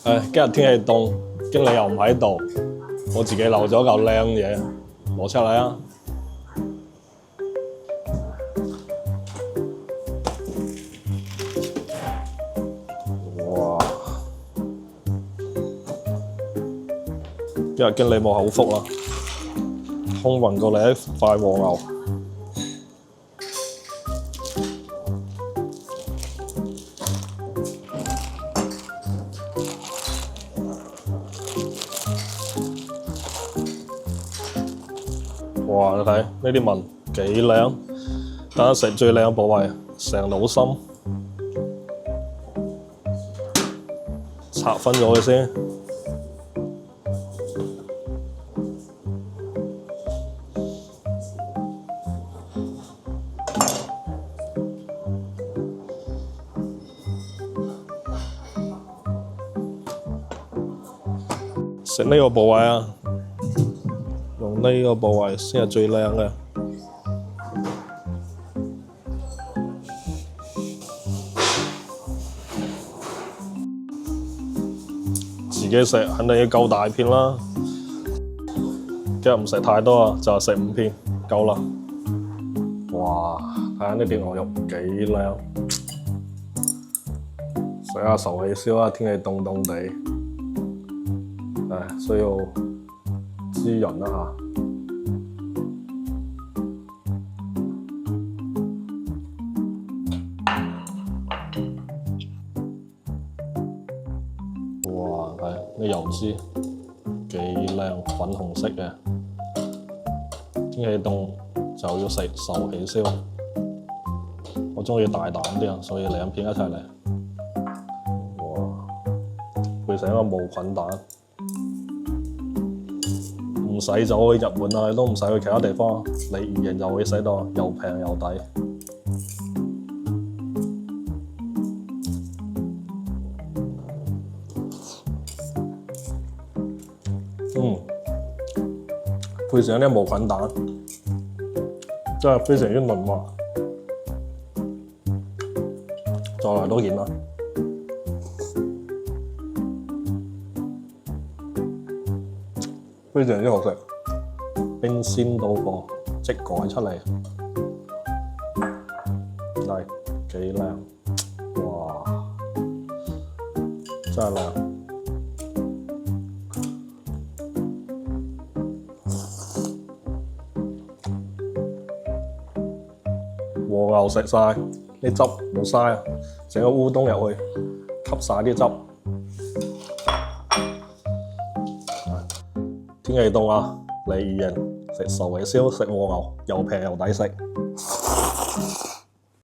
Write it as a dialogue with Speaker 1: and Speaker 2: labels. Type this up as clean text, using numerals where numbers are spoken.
Speaker 1: 今日天氣凍，經理又唔喺度，我自己留咗嚿靚嘢，攞出嚟啊！哇！今日經理冇口福啦，空運過嚟一塊和牛。哇！你睇呢啲紋幾靚，等下食最靚嘅部位，成腦心，拆分咗佢先。食呢個部位啊！用呢個部位先係最靚嘅，自己食肯定要夠大片啦。今日唔食太多啊，就係食5片夠啦。哇！睇下呢啲牛肉幾靚，食下壽喜燒啊！天氣凍凍地，需要滋潤一下。哇！睇啲油脂幾靚，粉紅色嘅。天氣凍就要食壽喜燒，我鍾意大膽啲啊，所以2片一齊嚟。哇！配成一個無菌蛋。唔使走去日本啊，你都唔使去其他地方，你魚營就會使到又平又抵。配上啲無菌蛋，真係非常之嫩滑。再嚟多件啦。非常之好食，冰鮮到貨，即改出嚟，嚟幾靚，哇！真係靚。和牛食晒，啲汁冇嘥啊，整個烏冬入去，吸晒啲汁。天氣凍啊，嚟魚營食壽喜燒，食和牛，又平又抵食。